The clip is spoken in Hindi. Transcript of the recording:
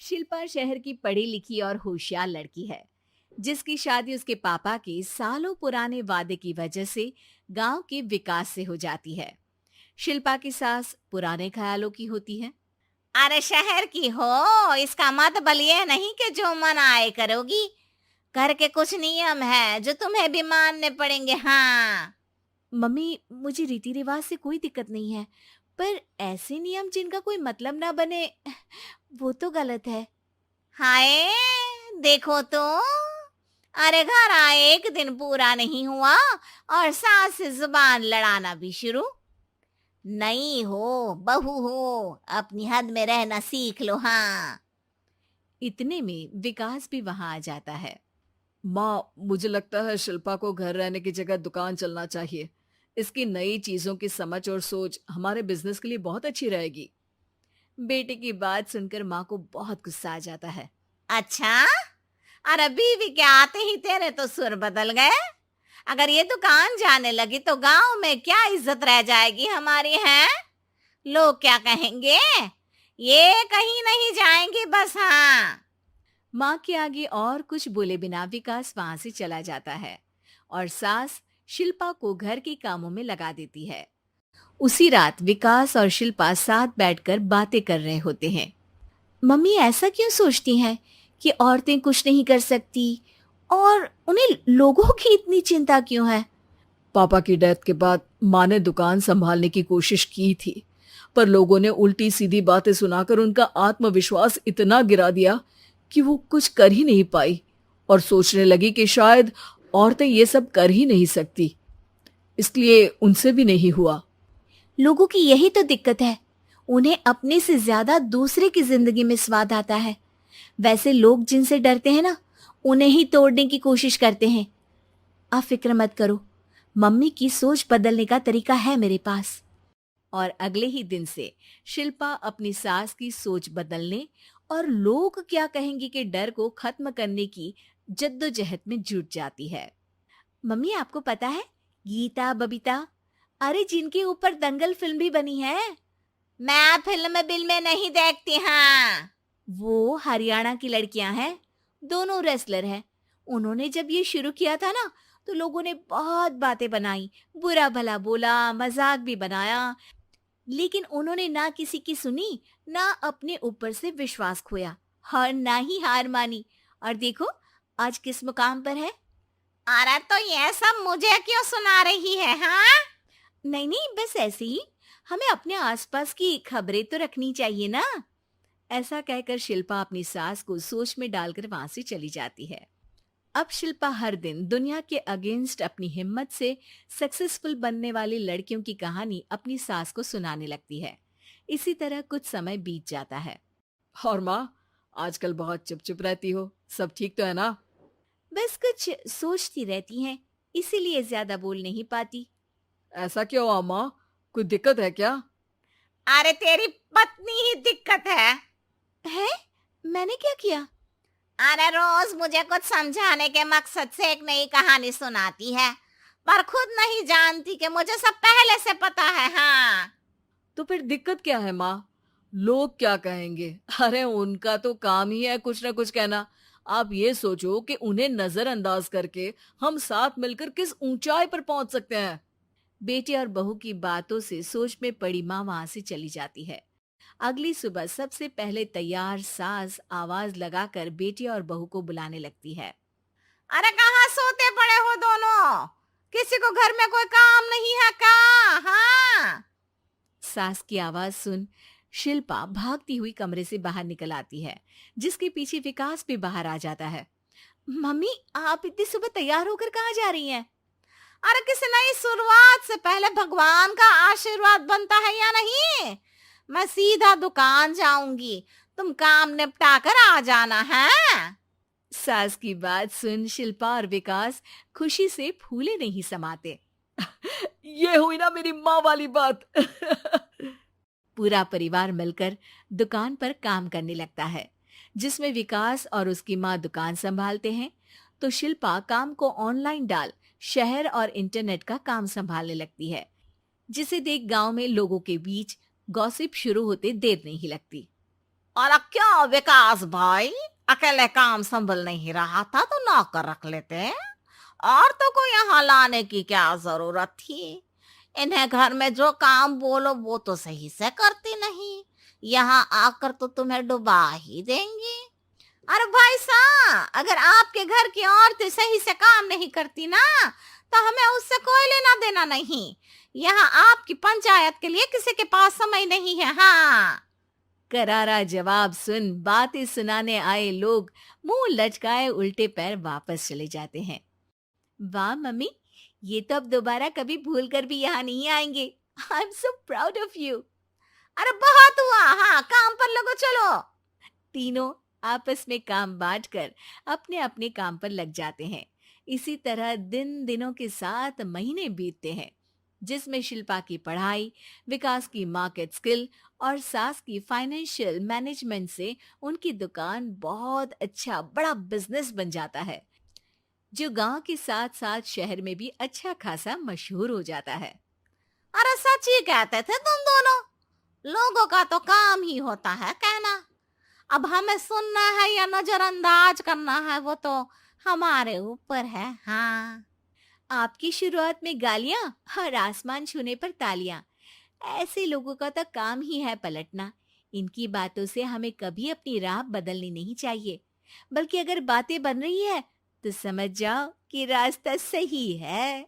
शिल्पा शहर की पढ़ी लिखी और होशियार लड़की है, जिसकी शादी उसके पापा के सालों पुराने वादे की वजह से गांव के विकास से हो जाती है। शिल्पा की सास पुराने ख्यालों की होती है। अरे शहर की हो, इसका मतलब ये नहीं कि जो मन आए करोगी। घर के कुछ नियम है जो तुम्हें भी मानने पड़ेंगे। हाँ। मम्मी, मुझे रीति रिवाज से कोई दिक्कत नहीं है, पर ऐसे नियम जिनका कोई मतलब ना बने, वो तो गलत है। हाय, देखो तो। अरे घर आए एक दिन पूरा नहीं हुआ और सास से जुबान लड़ाना भी शुरू। नहीं हो, बहू हो, अपनी हद में रहना सीख लो। हाँ। इतने में विकास भी वहां आ जाता है। माँ, मुझे लगता है शिल्पा को घर रहने की जगह दुकान चलना चाहिए। इसकी नई चीजों की समझ और सोच हमारे बिजनेस के लिए बहुत अच्छी रहेगी। बेटे की बात सुनकर माँ को बहुत गुस्सा आ जाता है। अच्छा, अरे बीवी के आते ही तेरे तो सुर बदल गए। अगर ये दुकान जाने लगी तो गांव में क्या इज्जत रह जाएगी हमारी है। लोग क्या कहेंगे। ये कहीं नहीं जाएंगी बस। हाँ। माँ के आगे और कुछ बोले बिना विकास वहां से चला जाता है और सास शिल्पा को घर के कामों में लगा देती है। उसी रात विकास और शिल्पा साथ बैठकर बातें कर रहे होते हैं। मम्मी ऐसा क्यों सोचती हैं कि औरतें कुछ नहीं कर सकती, और उन्हें लोगों की इतनी चिंता क्यों है? पापा की डेथ के बाद माँ ने दुकान संभालने की कोशिश की थी, पर लोगों ने उल्टी सीधी बातें सुनाकर उनका आत्मविश्वास इतना गिरा दिया कि वो कुछ कर ही नहीं पाई और सोचने लगी कि शायद औरतें ये सब कर ही नहीं सकती। इसलिए उनसे भी नहीं हुआ। लोगों की यही तो दिक्कत है, उन्हें अपने से ज्यादा दूसरे की जिंदगी में स्वाद आता है। वैसे लोग जिनसे डरते हैं ना, उन्हें ही तोड़ने की कोशिश करते हैं। आप फिक्र मत करो, मम्मी की सोच बदलने का तरीका है मेरे पास। और अगले ही दिन से शिल्पा अपनी सास की सोच बदलने और लोग क्या कहेंगे के डर को खत्म करने की जद्दोजहद में जुट जाती है। मम्मी, आपको पता है, गीता बबीता, अरे जिनके ऊपर दंगल फिल्म भी बनी है, मैं फिल्म बिल में नहीं देखती। हाँ। वो हरियाणा की लड़कियां हैं। दोनों रेसलर हैं। उन्होंने जब ये शुरू किया था ना, तो लोगों ने बहुत बातें बनाई, बुरा भला बोला, मजाक भी बनाया, लेकिन उन्होंने ना किसी की सुनी, ना अपने ऊपर से विश्वास खोया और ना ही हार मानी। और देखो आज किस मुकाम पर है। अरे तो ये सब मुझे क्यों सुना रही है। हाँ। नहीं नहीं, बस ऐसे ही, हमें अपने आसपास की खबरें तो रखनी चाहिए ना। ऐसा कहकर शिल्पा अपनी सास को सोच में डालकर वहां से चली जाती है। अब शिल्पा हर दिन दुनिया के अगेंस्ट अपनी हिम्मत से सक्सेसफुल बनने वाली लड़कियों की कहानी अपनी सास को सुनाने लगती है। इसी तरह कुछ समय बीत जाता है। और माँ, आजकल बहुत चुप चुप रहती हो, सब ठीक तो है ना? बस कुछ सोचती रहती हैं, इसीलिए ज्यादा बोल नहीं पाती। ऐसा क्यों हुआ माँ? कोई दिक्कत है क्या? अरे तेरी पत्नी ही दिक्कत है। है? मैंने क्या किया? अरे रोज मुझे कुछ समझाने के मकसद से एक नई कहानी सुनाती है, पर खुद नहीं जानती कि मुझे सब पहले से पता है। हाँ। तो फिर दिक्कत क्या है माँ? लोग क्या कहेंगे? अरे उनका तो काम ही है कुछ ना कुछ कहना। आप ये सोचो कि उन्हें नजरअंदाज करके हम साथ मिलकर किस ऊंचाई पर पहुंच सकते हैं। बेटे और बहू की बातों से सोच में पड़ी माँ वहां से चली जाती है। अगली सुबह सबसे पहले तैयार सास आवाज लगाकर बेटे और बहू को बुलाने लगती है। अरे कहाँ सोते पड़े हो दोनों? किसी को घर में कोई काम नहीं है का? हाँ। सास की आवाज सुन शिल्पा भागती हुई कमरे से बाहर निकल आती है, जिसके पीछे विकास भी बाहर आ जाता है। मम्मी, आप इतनी सुबह तैयार होकर कहाँ जा रही हैं? अरे किसी नई शुरुआत से पहले भगवान का आशीर्वाद बनता है या नहीं? मैं सीधा दुकान जाऊंगी, तुम काम निपटा कर आ जाना है। सास की बात सुन शिल्पा और विकास खुशी से फूले नहीं समाते। ये हुई ना मेरी माँ वाली बात। पूरा परिवार मिलकर दुकान पर काम करने लगता है, जिसमें विकास और उसकी माँ दुकान संभालते हैं, तो शिल्पा काम को ऑनलाइन डाल शहर और इंटरनेट का काम संभालने लगती है, जिसे देख गांव में लोगों के बीच गॉसिप शुरू होते देर नहीं लगती। और क्या विकास भाई, अकेले काम संभल नहीं रहा था तो नौकर रख लेते। औरतों को यहाँ लाने की क्या जरूरत थी? इन्हें घर में जो काम बोलो वो तो सही से करती नहीं, यहाँ आकर तो तुम्हें डुबा ही देंगी। अरे भाई साहब, अगर आपके घर की औरतें सही से काम नहीं करती ना, तो हमें उससे कोई लेना देना नहीं। यहाँ आपकी पंचायत के लिए किसी के पास समय नहीं है। हाँ, करारा जवाब सुन बातें सुनाने आए लोग मुंह लटकाए उल्टे पैर वापस चले जाते हैं। वाह मम्मी, ये तो अब दोबारा कभी भूल कर भी यहाँ नहीं आएंगे। I am so proud of you. अरे बहुत हुआ, हाँ काम पर लगो चलो। तीनों आपस में काम बांटकर अपने अपने काम पर लग जाते हैं। इसी तरह दिन दिनों के साथ महीने बीतते हैं, जिसमें शिल्पा की पढ़ाई, विकास की मार्केट स्किल और सास की फाइनेंशियल मैनेजमेंट से उनकी दुकान बहुत अच्छा बड़ा बिजनेस बन जाता है, जो गांव के साथ साथ शहर में भी अच्छा खासा मशहूर हो जाता है। अरे सच ही कहते थे तुम दोनों, लोगों का तो काम ही होता है कहना। अब हमें सुनना है या नजरअंदाज करना है वो तो हमारे ऊपर है। हाँ, आपकी शुरुआत में गालियां और आसमान छूने पर तालियां, ऐसे लोगों का तो काम ही है पलटना। इनकी बातों से हमें कभी अपनी राह बदलनी नहीं चाहिए, बल्कि अगर बातें बन रही है तो समझ जाओ कि रास्ता सही है।